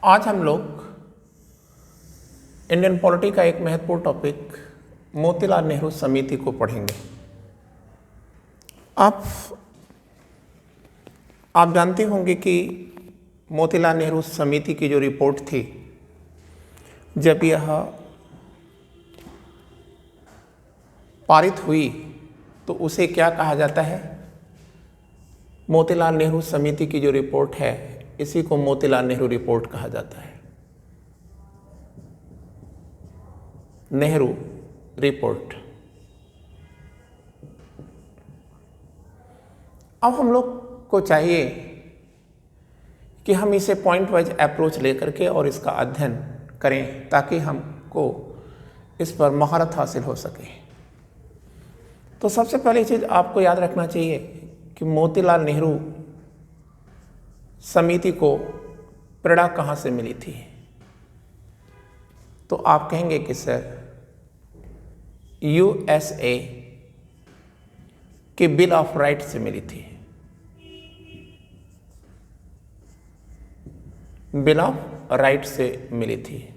आज हम लोग इंडियन पॉलिटी का एक महत्वपूर्ण टॉपिक मोतीलाल नेहरू समिति को पढ़ेंगे। आप जानते होंगे कि मोतीलाल नेहरू समिति की जो रिपोर्ट थी, जब यह पारित हुई तो उसे क्या कहा जाता है? मोतीलाल नेहरू समिति की जो रिपोर्ट है, इसी को मोतीलाल नेहरू रिपोर्ट कहा जाता है। नेहरू रिपोर्ट। अब हम लोग को चाहिए कि हम इसे पॉइंट वाइज अप्रोच लेकर के और इसका अध्ययन करें ताकि हमको इस पर महारत हासिल हो सके। तो सबसे पहली चीज़ आपको याद रखना चाहिए कि मोतीलाल नेहरू समिति को प्रेरणा कहाँ से मिली थी। तो आप कहेंगे कि सर यूएसए के बिल ऑफ राइट से मिली थी। बिल ऑफ राइट से मिली थी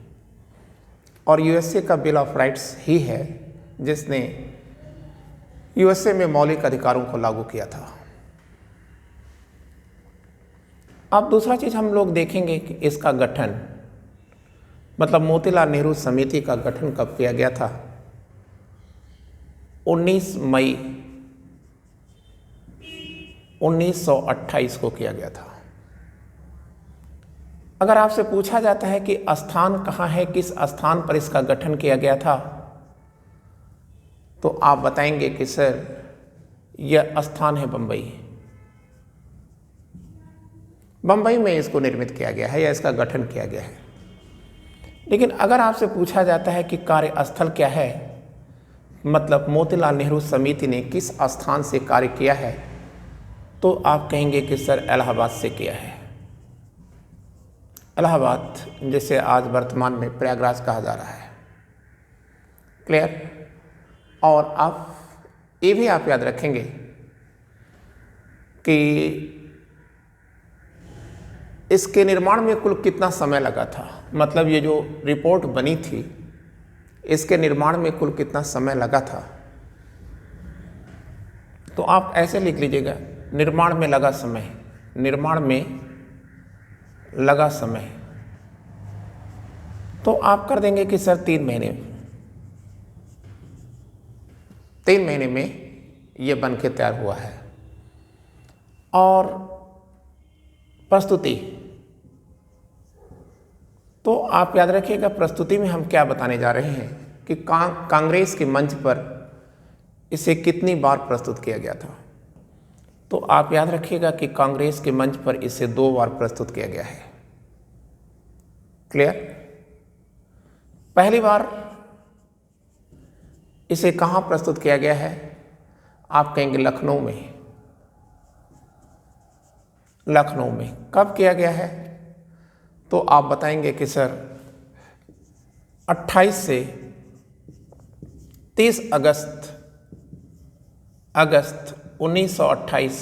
और यूएसए का बिल ऑफ राइट्स ही है जिसने यूएसए में मौलिक अधिकारों को लागू किया था। अब दूसरा चीज हम लोग देखेंगे कि इसका गठन, मतलब मोतीलाल नेहरू समिति का गठन कब किया गया था? 19 मई 1928 को किया गया था। अगर आपसे पूछा जाता है कि स्थान कहाँ है, किस स्थान पर इसका गठन किया गया था, तो आप बताएंगे कि सर यह स्थान है बंबई। बंबई में इसको निर्मित किया गया है या इसका गठन किया गया है। लेकिन अगर आपसे पूछा जाता है कि कार्यस्थल क्या है, मतलब मोतीलाल नेहरू समिति ने किस स्थान से कार्य किया है, तो आप कहेंगे कि सर इलाहाबाद से किया है। इलाहाबाद, जिसे आज वर्तमान में प्रयागराज कहा जा रहा है। क्लियर? और आप ये भी आप याद रखेंगे कि इसके निर्माण में कुल कितना समय लगा था, मतलब ये जो रिपोर्ट बनी थी इसके निर्माण में कुल कितना समय लगा था। तो आप ऐसे लिख लीजिएगा, निर्माण में लगा समय, निर्माण में लगा समय। तो आप कर देंगे कि सर 3 महीने, 3 महीने में ये बन के तैयार हुआ है। और प्रस्तुति, तो आप याद रखिएगा प्रस्तुति में हम क्या बताने जा रहे हैं कि कांग्रेस के मंच पर इसे कितनी बार प्रस्तुत किया गया था। तो आप याद रखिएगा कि कांग्रेस के मंच पर इसे 2 बार प्रस्तुत किया गया है। क्लियर? पहली बार इसे कहाँ प्रस्तुत किया गया है? आप कहेंगे लखनऊ में। लखनऊ में कब किया गया है? तो आप बताएंगे कि सर 28 से 30 अगस्त 1928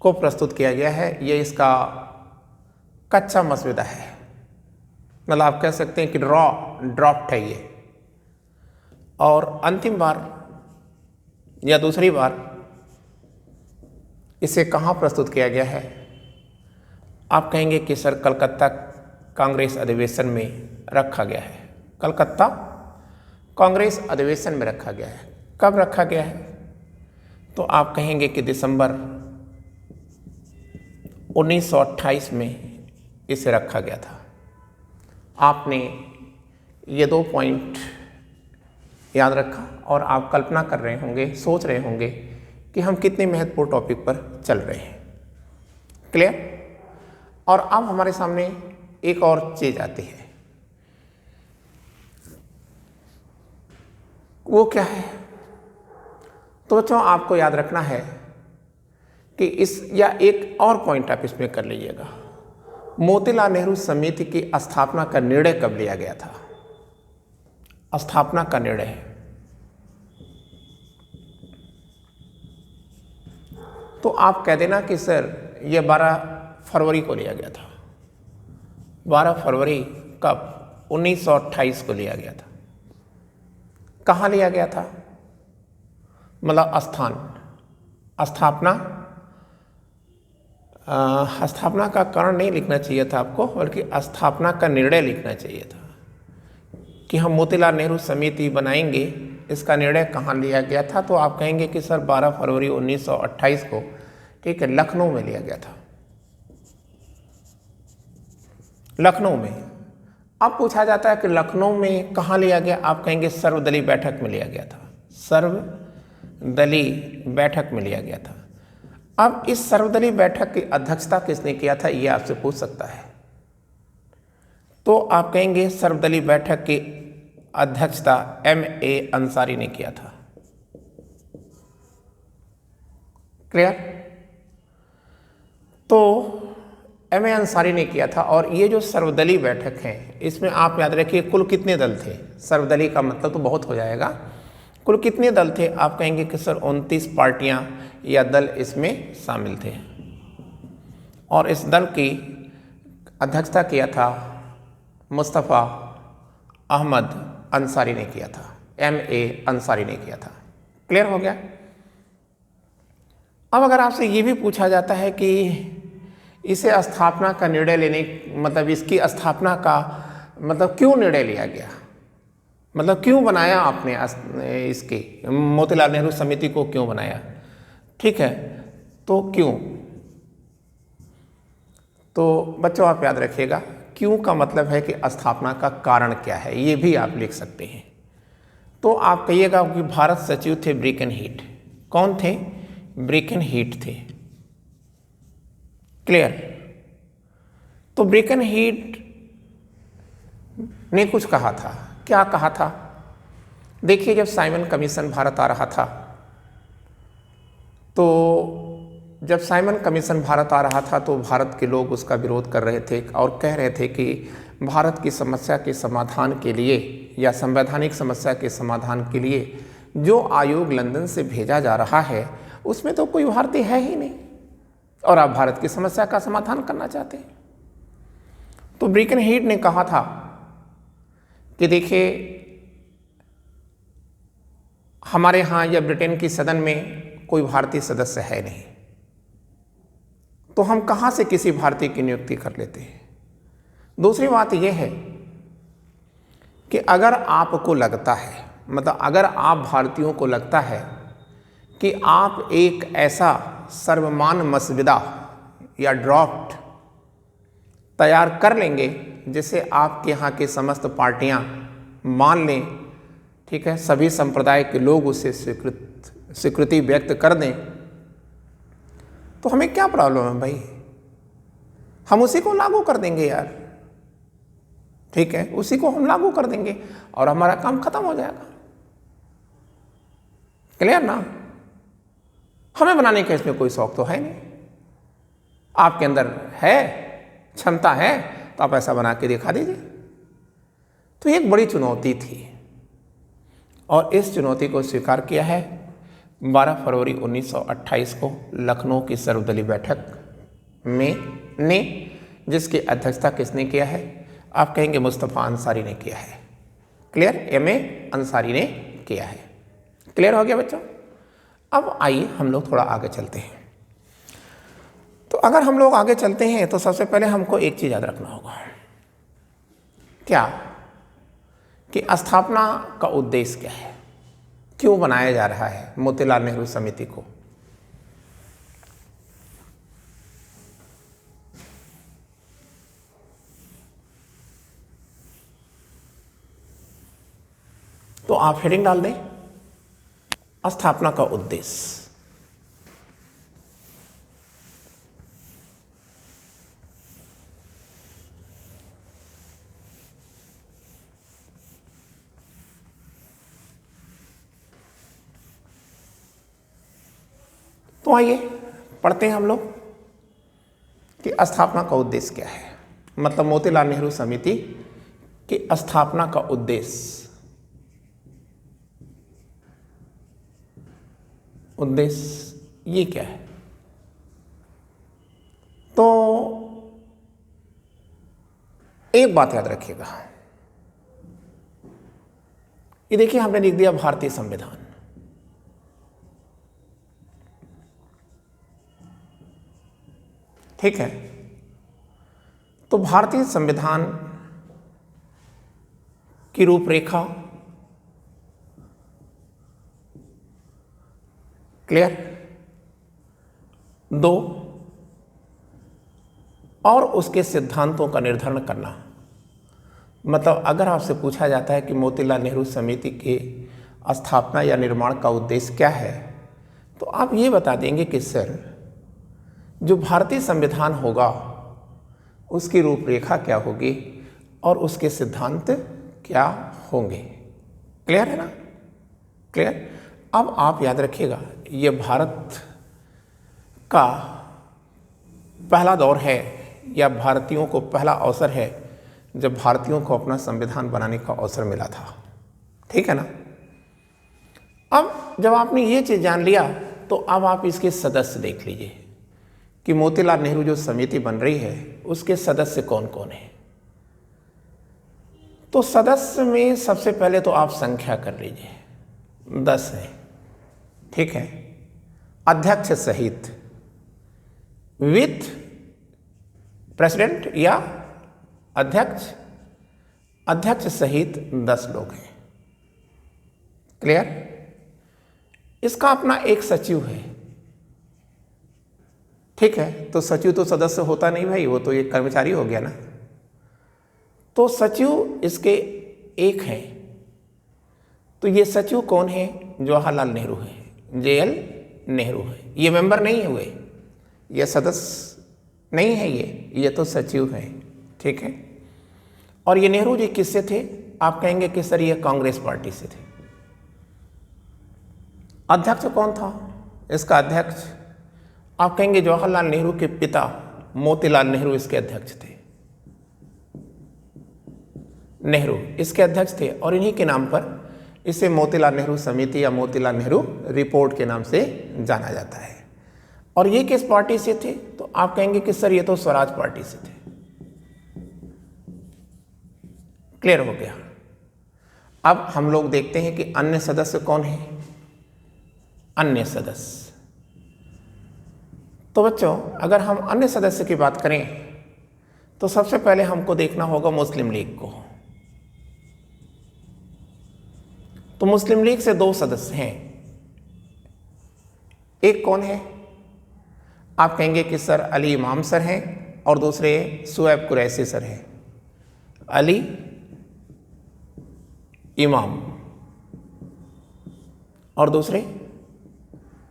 को प्रस्तुत किया गया है। ये इसका कच्चा मसौदा है, मतलब आप कह सकते हैं कि ड्राफ्ट है ये। और अंतिम बार या दूसरी बार इसे कहाँ प्रस्तुत किया गया है? आप कहेंगे कि सर कलकत्ता कांग्रेस अधिवेशन में रखा गया है। कलकत्ता कांग्रेस अधिवेशन में रखा गया है। कब रखा गया है? तो आप कहेंगे कि दिसंबर 1928 में इसे रखा गया था। आपने ये 2 पॉइंट याद रखा और आप कल्पना कर रहे होंगे, सोच रहे होंगे कि हम कितने महत्वपूर्ण टॉपिक पर चल रहे हैं। क्लियर? और अब हमारे सामने एक और चीज आती है, वो क्या है? तो बच्चों आपको याद रखना है कि या एक और पॉइंट आप इसमें कर लीजिएगा, मोतीलाल नेहरू समिति की स्थापना का निर्णय कब लिया गया था? स्थापना का निर्णय तो आप कह देना कि सर यह 12 फरवरी को लिया गया था। 12 फरवरी कब 1928 को लिया गया था। कहाँ लिया गया था? मतलब स्थान, स्थापना का कारण नहीं लिखना चाहिए था आपको, बल्कि स्थापना का निर्णय लिखना चाहिए था कि हम मोतीलाल नेहरू समिति बनाएंगे। इसका निर्णय कहाँ लिया गया था? तो आप कहेंगे कि सर 12 फरवरी 1928 को, ठीक है, लखनऊ में लिया गया था। लखनऊ में। अब पूछा जाता है कि लखनऊ में कहाँ लिया गया? आप कहेंगे सर्वदलीय बैठक में लिया गया था। सर्वदलीय बैठक में लिया गया था। अब इस सर्वदलीय बैठक की अध्यक्षता किसने किया था, ये आपसे पूछ सकता है। तो आप कहेंगे सर्वदलीय बैठक की अध्यक्षता M.A. अंसारी ने किया था। क्लियर? तो M.A. अंसारी ने किया था। और ये जो सर्वदलीय बैठक है, इसमें आप याद रखिए कुल कितने दल थे। सर्वदलीय का मतलब तो बहुत हो जाएगा। कुल कितने दल थे? आप कहेंगे कि सर 29 पार्टियां या दल इसमें शामिल थे। और इस दल की अध्यक्षता किया था मुस्तफ़ा अहमद अंसारी ने किया था। M.A. अंसारी ने किया था। क्लियर हो गया? अब अगर आपसे ये भी पूछा जाता है कि इसे स्थापना का निर्णय लेने, मतलब इसकी स्थापना का मतलब क्यों निर्णय लिया गया, मतलब क्यों बनाया आपने इसके मोतीलाल नेहरू समिति को क्यों बनाया, ठीक है, तो क्यों? तो बच्चों आप याद रखिएगा, क्यों का मतलब है कि स्थापना का कारण क्या है, ये भी आप लिख सकते हैं। तो आप कहिएगा कि भारत सचिव थे ब्रेकनहीट। कौन थे? ब्रेकनहीट थे। क्लियर? तो ब्रेकनहीट ने कुछ कहा था। क्या कहा था? देखिए, जब साइमन कमीशन भारत आ रहा था, तो जब साइमन कमीशन भारत आ रहा था तो भारत के लोग उसका विरोध कर रहे थे और कह रहे थे कि भारत की समस्या के समाधान के लिए या संवैधानिक समस्या के समाधान के लिए जो आयोग लंदन से भेजा जा रहा है उसमें तो कोई भारतीय है ही नहीं, और आप भारत की समस्या का समाधान करना चाहते हैं। तो ब्रेकनहीट ने कहा था कि देखिए, हमारे यहाँ या ब्रिटेन की सदन में कोई भारतीय सदस्य है नहीं, तो हम कहाँ से किसी भारतीय की नियुक्ति कर लेते हैं। दूसरी बात यह है कि अगर आपको लगता है, मतलब अगर आप भारतीयों को लगता है कि आप एक ऐसा सर्वमान्य मसविदा या ड्राफ्ट तैयार कर लेंगे जिसे आपके यहाँ के समस्त पार्टियाँ मान लें, ठीक है, सभी संप्रदाय के लोग उसे स्वीकृति व्यक्त कर दें, तो हमें क्या प्रॉब्लम है भाई, हम उसी को लागू कर देंगे यार, ठीक है, उसी को हम लागू कर देंगे और हमारा काम खत्म हो जाएगा। क्लियर ना? हमें बनाने का इसमें कोई शौक तो है नहीं। आपके अंदर है, क्षमता है, तो आप ऐसा बना के दिखा दीजिए। तो एक बड़ी चुनौती थी और इस चुनौती को स्वीकार किया है 12 फरवरी 1928 को लखनऊ की सर्वदलीय बैठक में ने, जिसकी अध्यक्षता किसने किया है? आप कहेंगे मुस्तफ़ा अंसारी ने किया है। क्लियर? M.A. अंसारी ने किया है। क्लियर हो गया बच्चों? अब आइए हम लोग थोड़ा आगे चलते हैं। तो अगर हम लोग आगे चलते हैं तो सबसे पहले हमको एक चीज़ याद रखना होगा। क्या? कि स्थापना का उद्देश्य क्या है, क्यों बनाया जा रहा है मोतीलाल नेहरू समिति को। तो आप हेडिंग डाल दें, स्थापना का उद्देश्य। तो आइए पढ़ते हैं हम लोग कि स्थापना का उद्देश्य क्या है। मतलब मोतीलाल नेहरू समिति की स्थापना का उद्देश्य ये क्या है। तो एक बात याद रखिएगा, ये देखिए हमने लिख दिया भारतीय संविधान। ठीक है, तो भारतीय संविधान की रूपरेखा क्लियर। 2, और उसके सिद्धांतों का निर्धारण करना। मतलब अगर आपसे पूछा जाता है कि मोतीलाल नेहरू समिति के स्थापना या निर्माण का उद्देश्य क्या है, तो आप ये बता देंगे कि सर जो भारतीय संविधान होगा उसकी रूपरेखा क्या होगी और उसके सिद्धांत क्या होंगे। क्लियर है ना? क्लियर। अब आप याद रखिएगा, ये भारत का पहला दौर है या भारतीयों को पहला अवसर है जब भारतीयों को अपना संविधान बनाने का अवसर मिला था। ठीक है ना? अब जब आपने ये चीज़ जान लिया तो अब आप इसके सदस्य देख लीजिए कि मोतीलाल नेहरू जो समिति बन रही है उसके सदस्य कौन कौन हैं। तो सदस्य में सबसे पहले तो आप संख्या कर लीजिए, 10 हैं। ठीक है, अध्यक्ष सहित, विथ प्रेसिडेंट या अध्यक्ष सहित 10 लोग हैं। क्लियर। इसका अपना एक सचिव है। ठीक है, तो सचिव तो सदस्य होता नहीं भाई, वो तो एक कर्मचारी हो गया ना। तो सचिव इसके एक हैं। तो ये सचिव कौन है? जवाहरलाल नेहरू है, JL नेहरू है। ये मेंबर नहीं हुए, ये सदस्य नहीं है, ये तो सचिव है। ठीक है, और ये नेहरू जी किससे थे? आप कहेंगे कि सर ये कांग्रेस पार्टी से थे। अध्यक्ष कौन था? इसका अध्यक्ष आप कहेंगे जवाहरलाल नेहरू के पिता मोतीलाल नेहरू इसके अध्यक्ष थे। नेहरू इसके अध्यक्ष थे और इन्हीं के नाम पर इसे मोतीलाल नेहरू समिति या मोतीलाल नेहरू रिपोर्ट के नाम से जाना जाता है। और ये किस पार्टी से थे? तो आप कहेंगे कि सर ये तो स्वराज पार्टी से थे। क्लियर हो गया। अब हम लोग देखते हैं कि अन्य सदस्य कौन हैं। अन्य सदस्य, तो बच्चों अगर हम अन्य सदस्य की बात करें तो सबसे पहले हमको देखना होगा मुस्लिम लीग को। तो मुस्लिम लीग से 2 सदस्य हैं। एक कौन है? आप कहेंगे कि सर अली इमाम सर हैं और दूसरे शुएब कुरैशी सर हैं। अली इमाम और दूसरे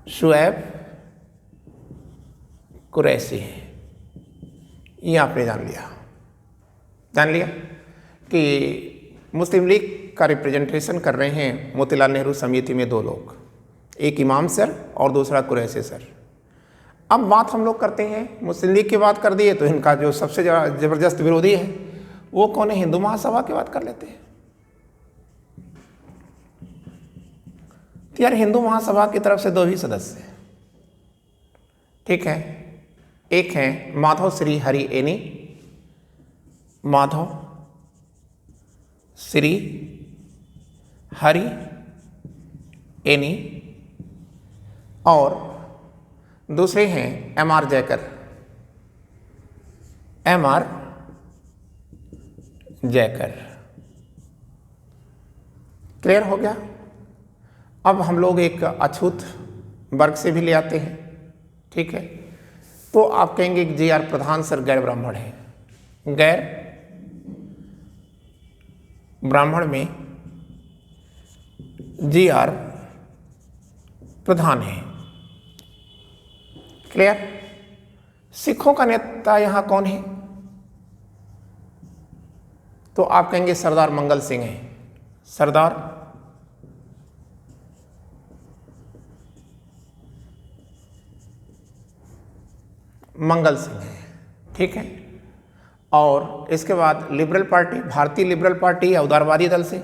शुएब कुरैशी है। ये आपने जान लिया कि मुस्लिम लीग का रिप्रेजेंटेशन कर रहे हैं मोतीलाल नेहरू समिति में 2 लोग, एक इमाम सर और दूसरा कुरैशी सर। अब बात हम लोग करते हैं, मुस्लिम लीग की बात कर दिए तो इनका जो सबसे ज़बरदस्त विरोधी है वो कौन है? हिंदू महासभा की बात कर लेते हैं। तो यार हिंदू महासभा की तरफ से 2 ही सदस्य हैं। ठीक है, एक हैं माधव श्री हरि एनी, माधव श्री हरि एनी, और दूसरे हैं MR Jayakar, MR Jayakar. Clear हो गया। अब हम लोग एक अछूत वर्ग से भी ले आते हैं। ठीक है, तो आप कहेंगे कि JR प्रधान सर गैर ब्राह्मण है। गैर ब्राह्मण में JR प्रधान है। क्लियर। सिखों का नेता यहां कौन है? तो आप कहेंगे सरदार मंगल सिंह है। सरदार मंगल सिंह है। ठीक है, और इसके बाद लिबरल पार्टी, भारतीय लिबरल पार्टी या उदारवादी दल से,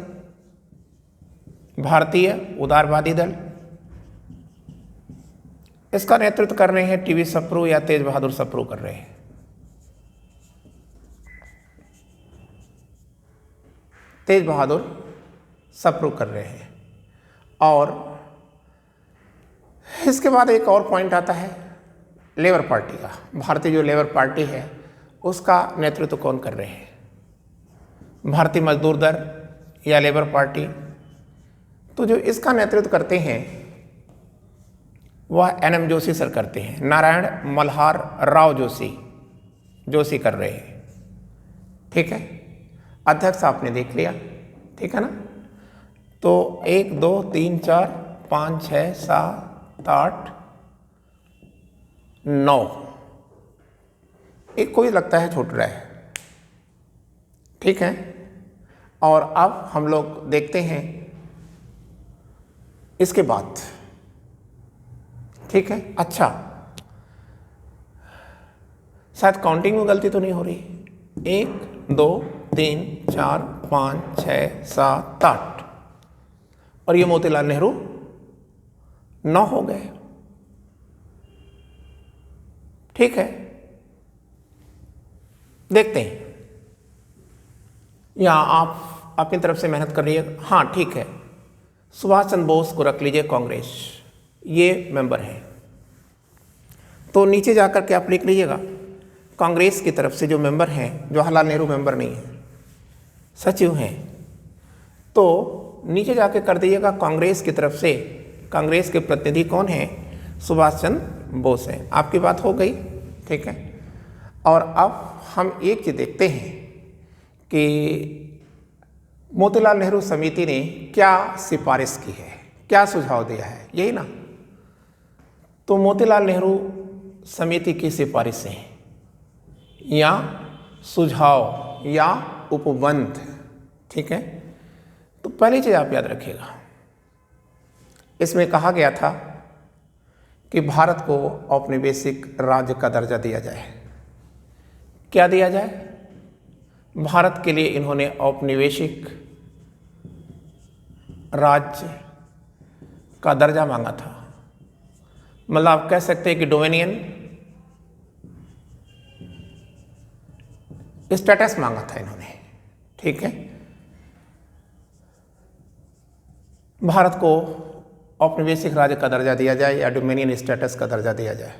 भारतीय उदारवादी दल, इसका नेतृत्व कर रहे हैं TV सप्रू या तेज बहादुर सप्रू कर रहे हैं। तेज बहादुर सप्रू कर रहे हैं। और इसके बाद एक और पॉइंट आता है लेबर पार्टी का। भारतीय जो लेबर पार्टी है उसका नेतृत्व कौन कर रहे हैं? भारतीय मजदूर दल या लेबर पार्टी? तो जो इसका नेतृत्व करते हैं वह NM जोशी सर करते हैं। नारायण मल्हार राव जोशी कर रहे हैं। ठीक है, अध्यक्ष आपने देख लिया, ठीक है ना। तो 1 2 3 4 5 6 7 8 9, एक कोई लगता है छूट रहा है, ठीक है। और अब हम लोग देखते हैं इसके बाद, ठीक है। अच्छा, शायद काउंटिंग में गलती तो नहीं हो रही। 1 2 3 4 5 6 7 8 और ये मोतीलाल नेहरू 9 हो गए, ठीक है। देखते हैं, या आप अपनी तरफ से मेहनत कर रही है। हाँ ठीक है, सुभाष चंद्र बोस को रख लीजिए कांग्रेस, ये मेंबर है। तो नीचे जाकर के आप लिख लीजिएगा कांग्रेस की तरफ से जो मेंबर हैं, जवाहरलाल नेहरू मेंबर नहीं है, सचिव हैं, तो नीचे जाके कर दीजिएगा कांग्रेस की तरफ से। कांग्रेस के प्रतिनिधि कौन हैं? सुभाष चंद्र बोस हैं। आपकी बात हो गई, ठीक है। और अब हम एक चीज़ देखते हैं कि मोतीलाल नेहरू समिति ने क्या सिफारिश की है, क्या सुझाव दिया है, यही ना। तो मोतीलाल नेहरू समिति की सिफारिशें या सुझाव या उपबंध, ठीक है। तो पहली चीज़ आप याद रखिएगा, इसमें कहा गया था कि भारत को औपनिवेशिक राज्य का दर्जा दिया जाए। क्या दिया जाए? भारत के लिए इन्होंने औपनिवेशिक राज्य का दर्जा मांगा था। मतलब आप कह सकते हैं कि डोमिनियन स्टेटस मांगा था इन्होंने, ठीक है। भारत को औपनिवेशिक राज्य का दर्जा दिया जाए या डोमिनियन स्टेटस का दर्जा दिया जाए।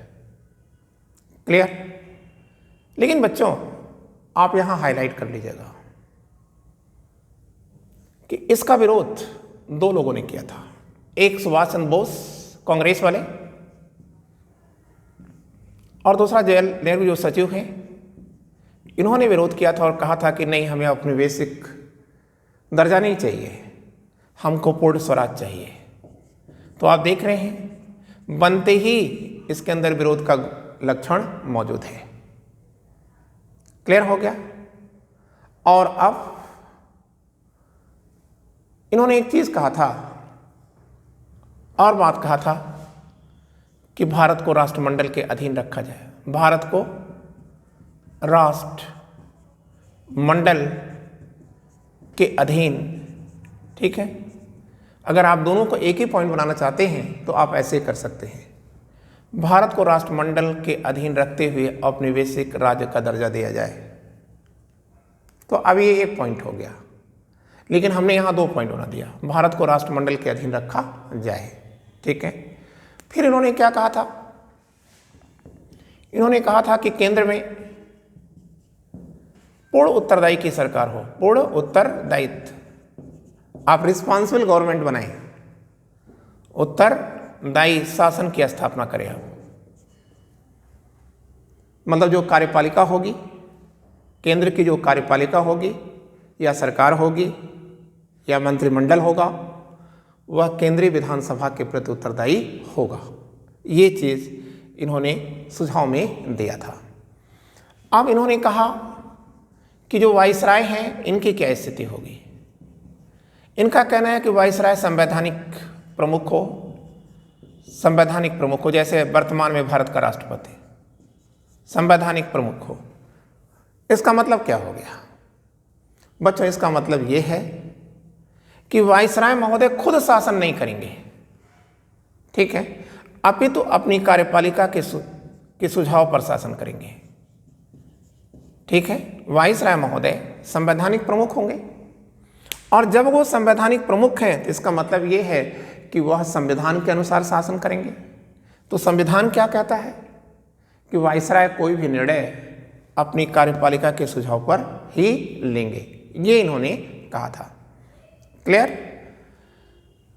क्लियर? लेकिन बच्चों आप यहां हाईलाइट कर लीजिएगा कि इसका विरोध 2 लोगों ने किया था। एक सुभाष चंद्र बोस कांग्रेस वाले, और दूसरा जवाहरलाल नेहरू जो सचिव हैं, इन्होंने विरोध किया था और कहा था कि नहीं, हमें औपनिवेशिक दर्जा नहीं चाहिए, हमको पूर्ण स्वराज चाहिए। तो आप देख रहे हैं बनते ही इसके अंदर विरोध का लक्षण मौजूद है। क्लियर हो गया? और अब इन्होंने एक चीज कहा था और बात कहा था कि भारत को राष्ट्रमंडल के अधीन रखा जाए। भारत को राष्ट्रमंडल के अधीन, ठीक है। अगर आप दोनों को एक ही पॉइंट बनाना चाहते हैं तो आप ऐसे कर सकते हैं, भारत को राष्ट्रमंडल के अधीन रखते हुए औपनिवेशिक राज्य का दर्जा दिया जाए। तो अब ये एक पॉइंट हो गया, लेकिन हमने यहाँ 2 पॉइंट बना दिया, भारत को राष्ट्रमंडल के अधीन रखा जाए, ठीक है। फिर इन्होंने क्या कहा था? इन्होंने कहा था कि केंद्र में पूर्ण उत्तरदायी की सरकार हो, पूर्ण उत्तरदायित्व, आप रिस्पॉन्सिबल गवर्नमेंट बनाएं, उत्तरदायी शासन की स्थापना करें आप। मतलब जो कार्यपालिका होगी, केंद्र की जो कार्यपालिका होगी या सरकार होगी या मंत्रिमंडल होगा, वह केंद्रीय विधानसभा के प्रति उत्तरदायी होगा। ये चीज़ इन्होंने सुझाव में दिया था। अब इन्होंने कहा कि जो वाइसराय हैं इनकी क्या स्थिति होगी। इनका कहना है कि वाइसराय संवैधानिक प्रमुख हो, संवैधानिक प्रमुख हो, जैसे वर्तमान में भारत का राष्ट्रपति संवैधानिक प्रमुख हो। इसका मतलब क्या हो गया बच्चों? इसका मतलब यह है कि वाइसराय महोदय खुद शासन नहीं करेंगे, ठीक है, अपितु अपनी कार्यपालिका के सुझाव पर शासन करेंगे, ठीक है। वाइसराय महोदय संवैधानिक प्रमुख होंगे और जब वो संवैधानिक प्रमुख हैं तो इसका मतलब ये है कि वह संविधान के अनुसार शासन करेंगे। तो संविधान क्या कहता है कि वाइसराय कोई भी निर्णय अपनी कार्यपालिका के सुझाव पर ही लेंगे, ये इन्होंने कहा था। क्लियर?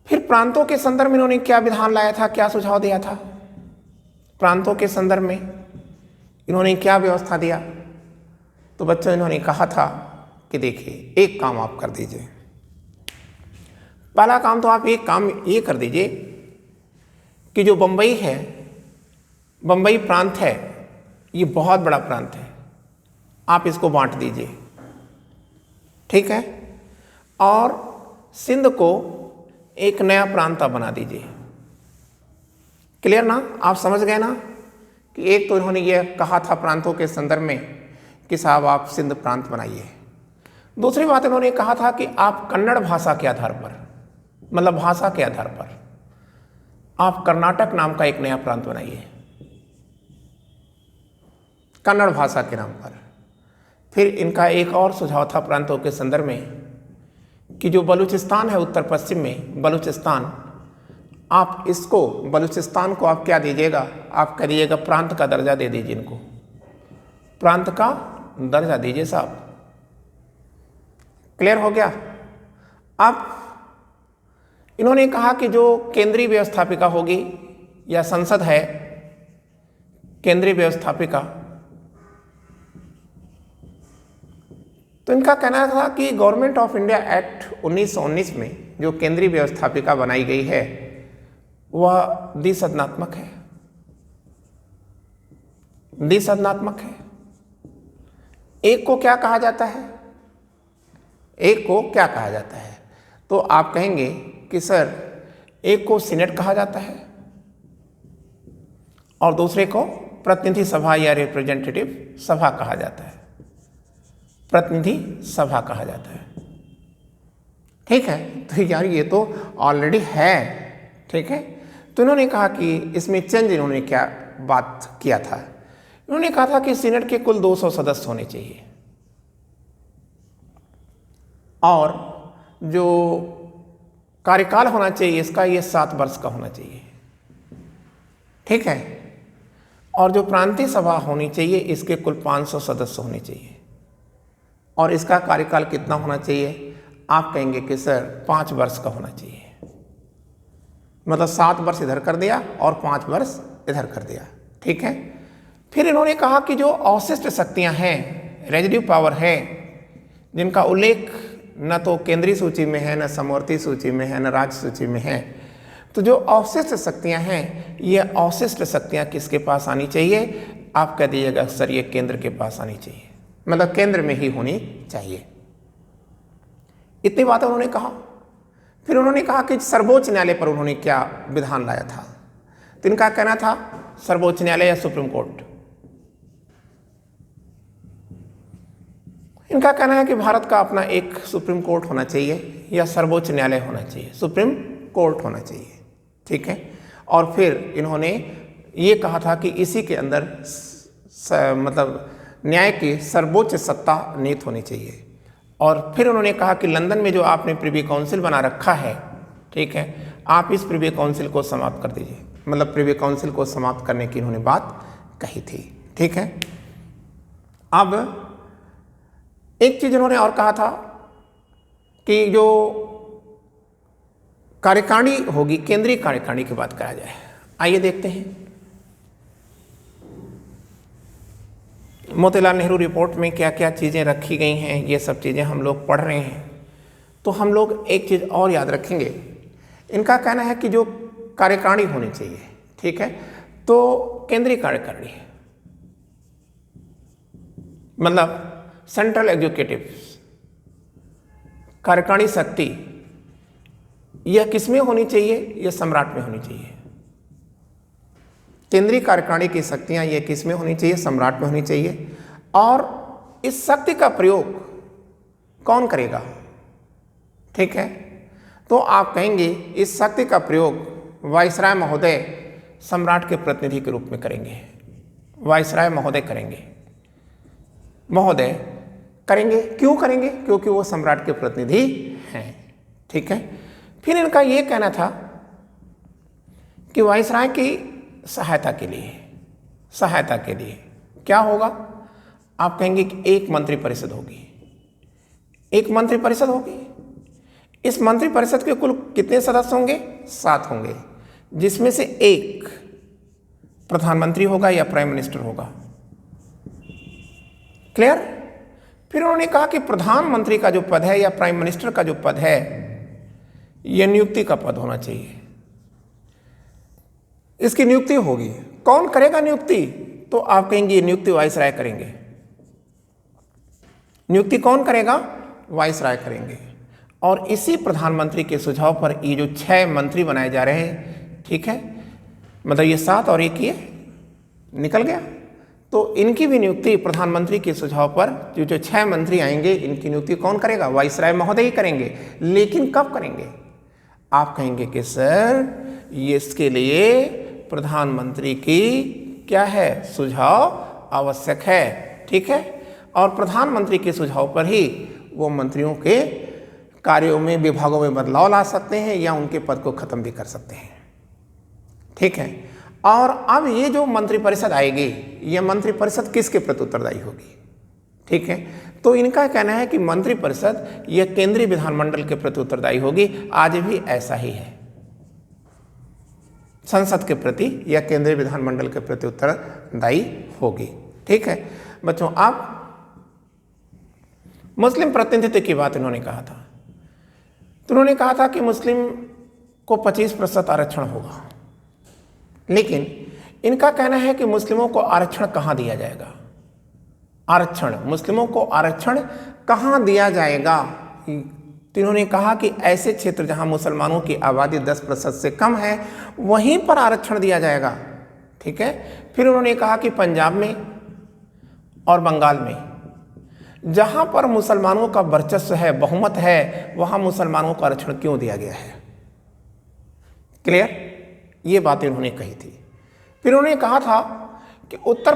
फिर प्रांतों के संदर्भ में इन्होंने क्या विधान लाया था, क्या सुझाव दिया था? प्रांतों के संदर्भ में इन्होंने क्या व्यवस्था दिया? तो बच्चों इन्होंने कहा था कि देखिए एक काम आप कर दीजिए। पहला काम तो आप एक काम ये कर दीजिए कि जो बम्बई है, बम्बई प्रांत है, ये बहुत बड़ा प्रांत है, आप इसको बांट दीजिए, ठीक है? और सिंध को एक नया प्रांत बना दीजिए। क्लियर ना? आप समझ गए ना कि एक तो इन्होंने ये कहा था प्रांतों के संदर्भ में कि साहब आप सिंध प्रांत बनाइए। दूसरी बात इन्होंने कहा था कि आप कन्नड़ भाषा के आधार पर, मतलब भाषा के आधार पर आप कर्नाटक नाम का एक नया प्रांत बनाइए, कन्नड़ भाषा के नाम पर। फिर इनका एक और सुझाव था प्रांतों के संदर्भ में कि जो बलूचिस्तान है उत्तर पश्चिम में, बलूचिस्तान, आप इसको, बलूचिस्तान को आप क्या दीजिएगा, आप करिएगा प्रांत का दर्जा दे दीजिए, इनको प्रांत का दर्जा दीजिए साहब। क्लियर हो गया? अब इन्होंने कहा कि जो केंद्रीय व्यवस्थापिका होगी या संसद है, केंद्रीय व्यवस्थापिका, तो इनका कहना था कि गवर्नमेंट ऑफ इंडिया एक्ट 1919 में जो केंद्रीय व्यवस्थापिका बनाई गई है वह द्विसदनात्मक है, द्विसदनात्मक है। एक को क्या कहा जाता है, एक को क्या कहा जाता है? तो आप कहेंगे कि सर एक को सीनेट कहा जाता है और दूसरे को प्रतिनिधि सभा या रिप्रेजेंटेटिव सभा कहा जाता है, प्रतिनिधि सभा कहा जाता है, ठीक है? तो यार ये तो ऑलरेडी है, ठीक है? तो इन्होंने कहा कि इसमें चेंज इन्होंने क्या बात किया था, इन्होंने कहा था कि सीनेट के कुल 200 सदस्य होने चाहिए और जो कार्यकाल होना चाहिए इसका ये 7 वर्ष का होना चाहिए, ठीक है? और जो प्रांतीय सभा होनी चाहिए इसके कुल 500 सदस्य होने चाहिए और इसका कार्यकाल कितना होना चाहिए? आप कहेंगे कि सर 5 वर्ष का होना चाहिए, मतलब 7 वर्ष इधर कर दिया और 5 वर्ष इधर कर दिया, ठीक है? फिर इन्होंने कहा कि जो अवशिष्ट शक्तियां हैं, रेजिड्यू पावर है, जिनका उल्लेख न तो केंद्रीय सूची में है, न समवर्ती सूची में है, न राज्य सूची में है, तो जो अवशिष्ट शक्तियां हैं ये अवशिष्ट शक्तियां किसके पास आनी चाहिए? आप कह दीजिएगा सर ये केंद्र के पास आनी चाहिए, मतलब केंद्र में ही होनी चाहिए। इतनी बातें उन्होंने कहा। फिर उन्होंने कहा कि सर्वोच्च न्यायालय पर उन्होंने क्या विधान लाया था, तो इनका कहना था सर्वोच्च न्यायालय या सुप्रीम कोर्ट, इनका कहना है कि भारत का अपना एक सुप्रीम कोर्ट होना चाहिए या सर्वोच्च न्यायालय होना चाहिए, सुप्रीम कोर्ट होना चाहिए, ठीक है? और फिर इन्होंने ये कहा था कि इसी के अंदर मतलब न्याय की सर्वोच्च सत्ता नीत होनी चाहिए। और फिर उन्होंने कहा कि लंदन में जो आपने प्रिवी काउंसिल बना रखा है, ठीक है, आप इस प्रिवी काउंसिल को समाप्त कर दीजिए, मतलब प्रिवी काउंसिल को समाप्त करने की इन्होंने बात कही थी, ठीक है? अब एक चीज उन्होंने और कहा था कि जो कार्यकारिणी होगी, केंद्रीय कार्यकारिणी की बात करा जाए। आइए देखते हैं मोतीलाल नेहरू रिपोर्ट में क्या क्या चीज़ें रखी गई हैं, ये सब चीज़ें हम लोग पढ़ रहे हैं। तो हम लोग एक चीज़ और याद रखेंगे, इनका कहना है कि जो कार्यकारिणी होनी चाहिए, ठीक है, तो केंद्रीय कार्यकारिणी मतलब सेंट्रल एग्जीक्यूटिव कार्यकारिणी शक्ति यह किसमें होनी चाहिए? यह सम्राट में होनी चाहिए। केंद्रीय कार्यकारिणी की शक्तियां ये किसमें होनी चाहिए? सम्राट में होनी चाहिए। और इस शक्ति का प्रयोग कौन करेगा? ठीक है, तो आप कहेंगे इस शक्ति का प्रयोग वाइसराय महोदय सम्राट के प्रतिनिधि के रूप में करेंगे, वाइसराय महोदय करेंगे, महोदय करेंगे। क्यों करेंगे? क्योंकि वो सम्राट के प्रतिनिधि हैं। ठीक है, फिर इनका ये कहना था कि वाइसराय की सहायता के लिए क्या होगा? आप कहेंगे कि एक मंत्रिपरिषद होगी। इस मंत्रिपरिषद के कुल कितने सदस्य होंगे? 7 होंगे, जिसमें से एक प्रधानमंत्री होगा या प्राइम मिनिस्टर होगा। क्लियर? फिर उन्होंने कहा कि प्रधानमंत्री का जो पद है या प्राइम मिनिस्टर का जो पद है, यह नियुक्ति का पद होना चाहिए। इसकी नियुक्ति होगी। कौन करेगा नियुक्ति? तो आप कहेंगे नियुक्ति वाइसराय करेंगे। नियुक्ति कौन करेगा? वाइसराय करेंगे। और इसी प्रधानमंत्री के सुझाव पर ये जो 6 मंत्री बनाए जा रहे हैं, ठीक है, मतलब ये 7 और 1 ये निकल गया, तो इनकी भी नियुक्ति प्रधानमंत्री के सुझाव पर जो 6 मंत्री आएंगे, इनकी नियुक्ति कौन करेगा? वाइसराय महोदय ही करेंगे। लेकिन कब करेंगे? आप कहेंगे कि सर ये इसके लिए प्रधानमंत्री की क्या है? सुझाव आवश्यक है। ठीक है, और प्रधानमंत्री के सुझाव पर ही वो मंत्रियों के कार्यों में, विभागों में बदलाव ला सकते हैं या उनके पद को खत्म भी कर सकते हैं। ठीक है, और अब ये जो मंत्रिपरिषद आएगी, ये मंत्रिपरिषद किसके प्रति उत्तरदायी होगी? ठीक है, तो इनका कहना है कि मंत्रिपरिषद यह केंद्रीय विधानमंडल के प्रति उत्तरदायी होगी। आज भी ऐसा ही है, संसद के प्रति या केंद्रीय विधानमंडल के प्रति उत्तरदायी होगी। ठीक है बच्चों, अब मुस्लिम प्रतिनिधित्व की बात इन्होंने कहा था, तो उन्होंने कहा था कि मुस्लिम को 25% आरक्षण होगा। लेकिन इनका कहना है कि मुस्लिमों को आरक्षण कहाँ दिया जाएगा? मुस्लिमों को आरक्षण कहाँ दिया जाएगा? तो इन्होंने कहा कि ऐसे क्षेत्र जहाँ मुसलमानों की आबादी 10% से कम है, वहीं पर आरक्षण दिया जाएगा। ठीक है, फिर उन्होंने कहा कि पंजाब में और बंगाल में जहाँ पर मुसलमानों का वर्चस्व है, बहुमत है, वहाँ मुसलमानों को आरक्षण क्यों दिया गया है? क्लियर? ये बातें उन्होंने कही थी। फिर उन्होंने कहा था कि उत्तर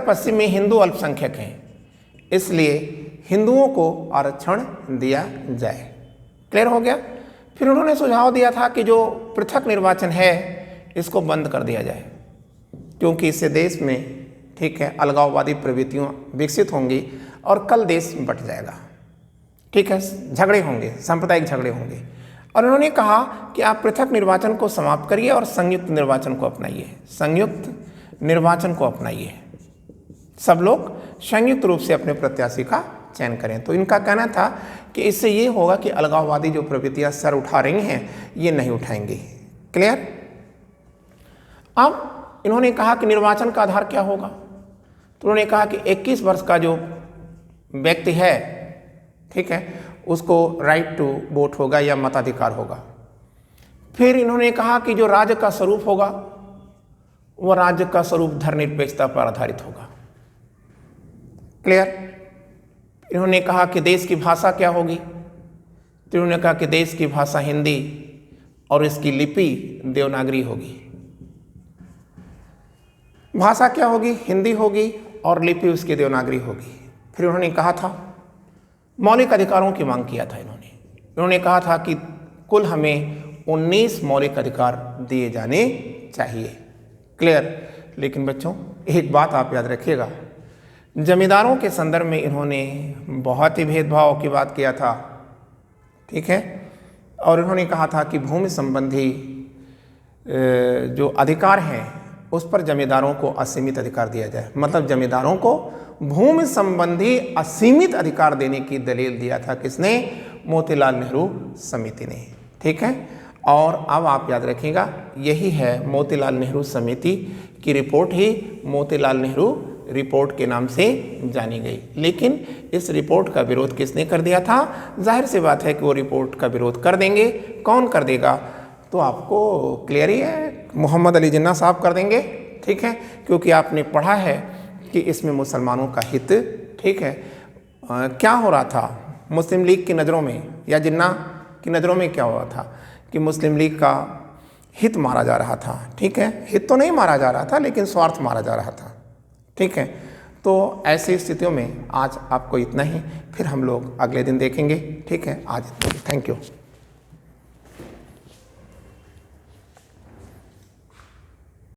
पश्चिम में हिंदू अल्पसंख्यक हैं, इसलिए हिंदुओं को आरक्षण दिया जाए। क्लियर हो गया? फिर उन्होंने सुझाव दिया था कि जो पृथक निर्वाचन है इसको बंद कर दिया जाए, क्योंकि इससे देश में, ठीक है, अलगाववादी प्रवृत्तियाँ विकसित होंगी और कल देश बंट जाएगा। ठीक है, झगड़े होंगे, सांप्रदायिक झगड़े होंगे। और उन्होंने कहा कि आप पृथक निर्वाचन को समाप्त करिए और संयुक्त निर्वाचन को अपनाइए। सब लोग संयुक्त रूप से अपने प्रत्याशी का चयन करें। तो इनका कहना था कि इससे ये होगा कि अलगाववादी जो प्रवृत्तियां सर उठा रही हैं, ये नहीं उठाएंगी। क्लियर? अब इन्होंने कहा कि निर्वाचन का आधार क्या होगा? तो उन्होंने कहा कि 21 वर्ष का जो व्यक्ति है, ठीक है, उसको राइट टू वोट होगा या मताधिकार होगा। फिर इन्होंने कहा कि जो राज्य का स्वरूप होगा, वह राज्य का स्वरूप धर्मनिरपेक्षता पर आधारित होगा। क्लियर? इन्होंने कहा कि देश की भाषा क्या होगी? तो इन्होंने कहा कि देश की भाषा हिंदी और इसकी लिपि देवनागरी होगी। भाषा क्या होगी? हिंदी होगी और लिपि उसकी देवनागरी होगी। फिर उन्होंने कहा था, मौलिक अधिकारों की मांग किया था इन्होंने कहा था कि कुल हमें 19 मौलिक अधिकार दिए जाने चाहिए। क्लियर? लेकिन बच्चों एक बात आप याद रखिएगा, जमींदारों के संदर्भ में इन्होंने बहुत ही भेदभाव की बात किया था। ठीक है, और इन्होंने कहा था कि भूमि संबंधी जो अधिकार हैं उस पर जमींदारों को असीमित अधिकार दिया जाए। मतलब जमींदारों को भूमि संबंधी असीमित अधिकार देने की दलील दिया था किसने? मोतीलाल नेहरू समिति ने। ठीक है, और अब आप याद रखिएगा, यही है मोतीलाल नेहरू समिति की रिपोर्ट ही मोतीलाल नेहरू रिपोर्ट के नाम से जानी गई। लेकिन इस रिपोर्ट का विरोध किसने कर दिया था? जाहिर सी बात है कि वो रिपोर्ट का विरोध कर देंगे। कौन कर देगा? तो आपको क्लियर ही है, मोहम्मद अली जिन्ना साहब कर देंगे। ठीक है, क्योंकि आपने पढ़ा है कि इसमें मुसलमानों का हित, ठीक है, क्या हो रहा था मुस्लिम लीग की नज़रों में या जिन्ना की नज़रों में क्या हो रहा था कि मुस्लिम लीग का हित मारा जा रहा था। ठीक है, हित तो नहीं मारा जा रहा था, लेकिन स्वार्थ मारा जा रहा था। ठीक है, तो ऐसी स्थितियों में आज आपको इतना ही, फिर हम लोग अगले दिन देखेंगे। ठीक है, आज इतना ही। Thank you.